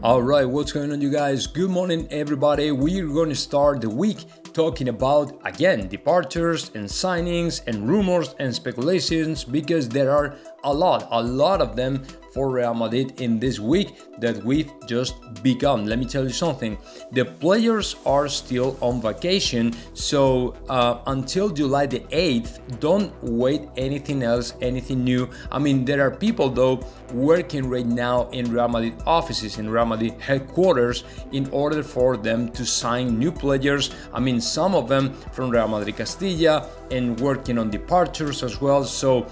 Alright, what's going on, you guys? Good morning, everybody. We're going to start the week talking about, again, departures and signings and rumors and speculations, because there are a lot of them for Real Madrid in this week that we've just begun. Let me tell you something. The players are still on vacation, so until July the 8th, don't wait anything else, anything new. I mean, there are people, though, working right now in Real Madrid offices, in Real Madrid headquarters, in order for them to sign new players. I mean, some of them from Real Madrid Castilla, and working on departures as well. So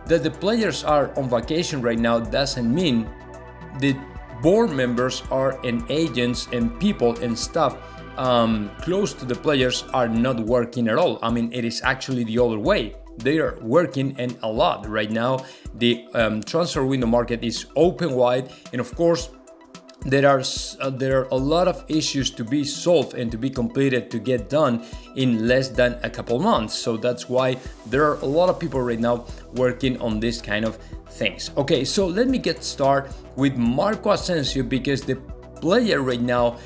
that the players are on vacation right now doesn't mean the board members and agents and people and staff close to the players are not working at all. I mean, it is actually the other way. They are working, and a lot right now. The transfer window market is open wide, and of course there are a lot of issues to be solved and to be completed, to get done in less than a couple months. So that's why there are a lot of people right now working on this kind of things. Okay, so let me get started with Marco Asensio, because the player right now,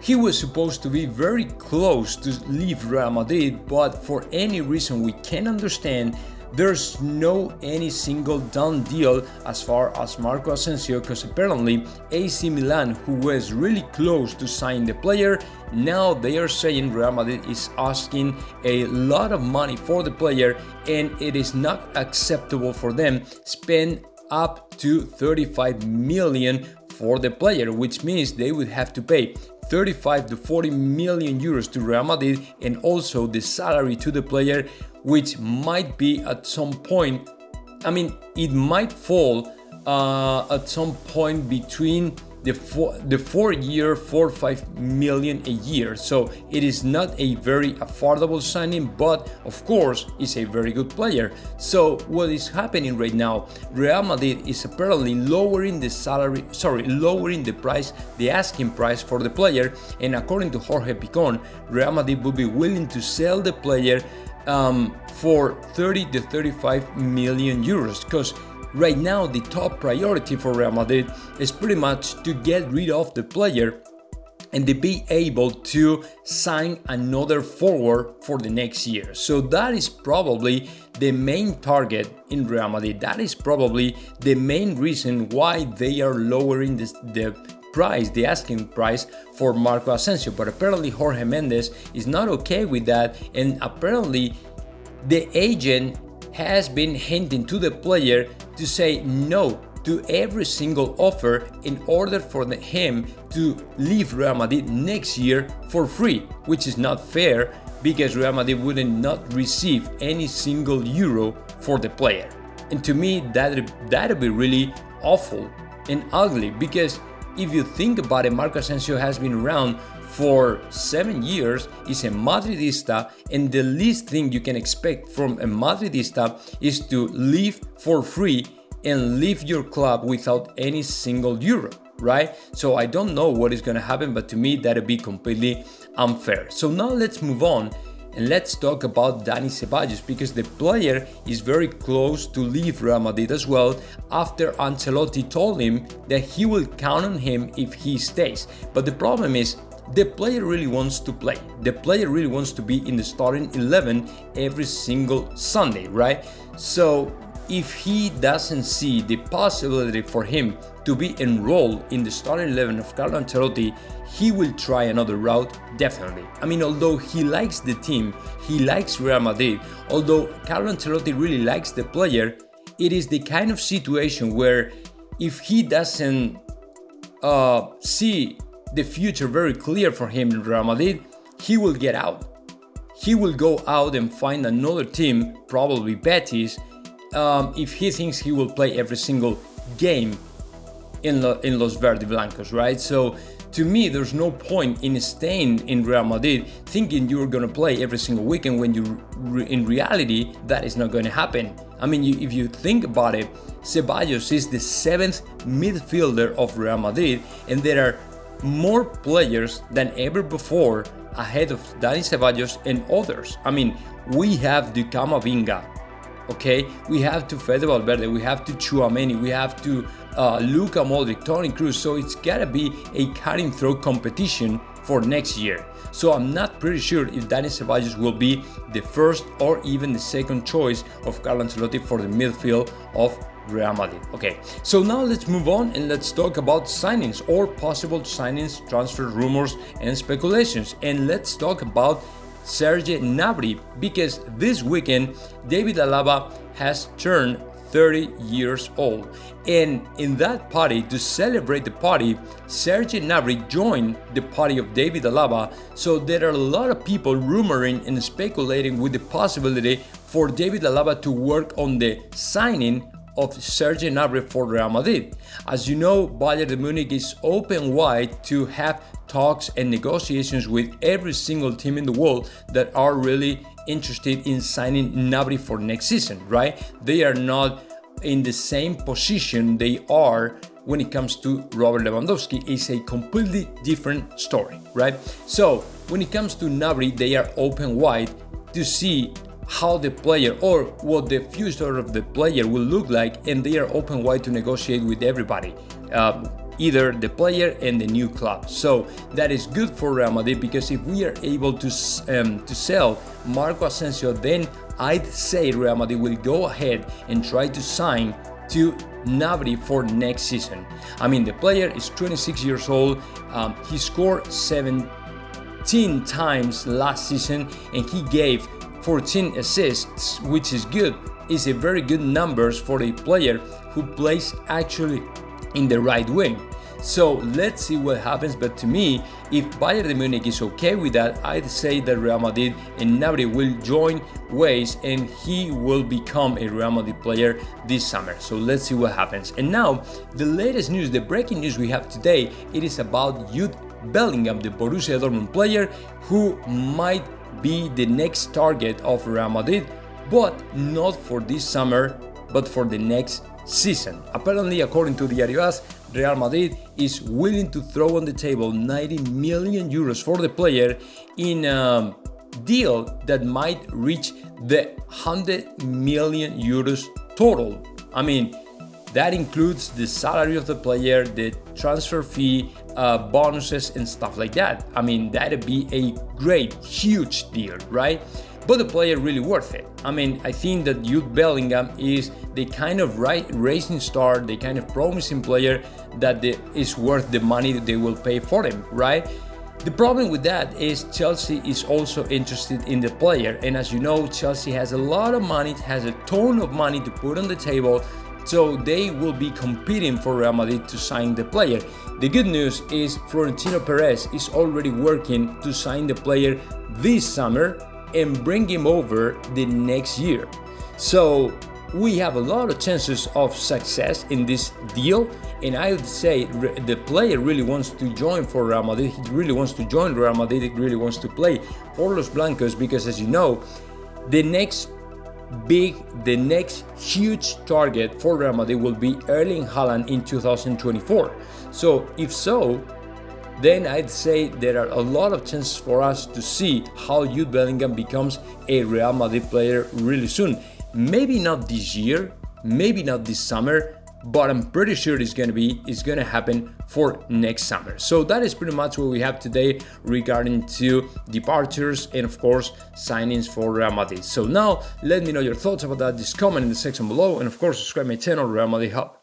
he was supposed to be very close to leave Real Madrid, but for any reason we can't understand, there's no any single done deal as far as Marco Asensio, because apparently AC Milan, who was really close to sign the player, now they are saying Real Madrid is asking a lot of money for the player, and it is not acceptable for them spend up to 35 million for the player, which means they would have to pay 35 to 40 million euros to Real Madrid, and also the salary to the player, which might be at some point, I mean, it might fall at some point between the 4 or 5 million a year. So it is not a very affordable signing, but of course it's a very good player. So what is happening right now, Real Madrid is apparently lowering the price, the asking price for the player, and according to Jorge Picon, Real Madrid will be willing to sell the player for 30 to 35 million euros, because right now the top priority for Real Madrid is pretty much to get rid of the player and to be able to sign another forward for the next year. So that is probably the main target in Real Madrid. That is probably the main reason why they are lowering the asking price for Marco Asensio. But apparently Jorge Mendes is not okay with that, and apparently the agent has been hinting to the player to say no to every single offer in order for him to leave Real Madrid next year for free, which is not fair, because Real Madrid wouldn't not receive any single euro for the player. And to me, that'd be really awful and ugly, because if you think about it, Marco Asensio has been around for 7 years, is a Madridista, and the least thing you can expect from a Madridista is to leave for free and leave your club without any single euro, right? So I don't know what is going to happen, but to me that'd be completely unfair. So now let's move on and let's talk about Dani Ceballos, because the player is very close to leave Real Madrid as well, after Ancelotti told him that he will count on him if he stays. But the problem is, the player really wants to play. The player really wants to be in the starting 11 every single Sunday, right? So if he doesn't see the possibility for him to be enrolled in the starting 11 of Carlo Ancelotti, he will try another route, definitely. I mean, although he likes the team, he likes Real Madrid, although Carlo Ancelotti really likes the player, it is the kind of situation where if he doesn't see the future very clear for him in Real Madrid, he will get out. He will go out and find another team, probably Betis, if he thinks he will play every single game in Los Verde Blancos, right? So to me, there's no point in staying in Real Madrid thinking you're going to play every single weekend, when in reality that is not going to happen. I mean, if you think about it, Ceballos is the 7th midfielder of Real Madrid, and there are more players than ever before ahead of Dani Ceballos and others. I mean, we have the Camavinga, okay? We have to Fede Valverde, we have to Tchouaméni, we have to Luka Modric, Toni Kroos, so it's gotta be a cutting throat competition for next year. So I'm not pretty sure if Dani Ceballos will be the first or even the second choice of Carlo Ancelotti for the midfield of Real Madrid. Okay, so now let's move on and let's talk about signings or possible signings, transfer rumors and speculations. And let's talk about Serge Gnabry, because this weekend David Alaba has turned 30 years old, and in that party, to celebrate the party, Serge Gnabry joined the party of David Alaba. So there are a lot of people rumoring and speculating with the possibility for David Alaba to work on the signing of Serge Gnabry for Real Madrid. As you know, Bayern Munich is open wide to have talks and negotiations with every single team in the world that are really interested in signing Gnabry for next season, right? They are not in the same position they are when it comes to Robert Lewandowski. It's a completely different story, right? So when it comes to Gnabry, they are open wide to see how the player or what the future of the player will look like, and they are open wide to negotiate with everybody, either the player and the new club. So that is good for Real Madrid, because if we are able to sell Marco Asensio, then I'd say Real Madrid will go ahead and try to sign to Gnabry for next season. I mean, the player is 26 years old. He scored 17 times last season and he gave 14 assists, which is good. It's a very good numbers for a player who plays actually in the right wing. So let's see what happens. But to me, if Bayern Munich is okay with that, I'd say that Real Madrid and Gnabry will join ways and he will become a Real Madrid player this summer. So let's see what happens. And now the latest news, the breaking news we have today, it is about Jude Bellingham, the Borussia Dortmund player who might be the next target of Real Madrid, but not for this summer, but for the next season. Apparently, according to Diario AS, Real Madrid is willing to throw on the table 90 million euros for the player in a deal that might reach the 100 million euros total. I mean, that includes the salary of the player, the transfer fee, bonuses and stuff like that. I mean, that'd be a great, huge deal, right? But the player really worth it. I mean, I think that Jude Bellingham is the kind of racing star, the kind of promising player that is worth the money that they will pay for him, right? The problem with that is Chelsea is also interested in the player. And as you know, Chelsea has a lot of money, has a ton of money to put on the table. So they will be competing for Real Madrid to sign the player. The good news is Florentino Perez is already working to sign the player this summer and bring him over the next year. So we have a lot of chances of success in this deal, and I would say the player really wants to join for Real Madrid. He really wants to join Real Madrid. He really wants to play for Los Blancos, because as you know, the next huge target for Real Madrid will be Erling Haaland in 2024. So if so, then I'd say there are a lot of chances for us to see how Jude Bellingham becomes a Real Madrid player really soon. Maybe not this year, maybe not this summer, but I'm pretty sure it's gonna happen for next summer. So that is pretty much what we have today regarding to departures and of course signings for Real Madrid. So now let me know your thoughts about that. Just comment in the section below, and of course subscribe my channel, Real Madrid Hub.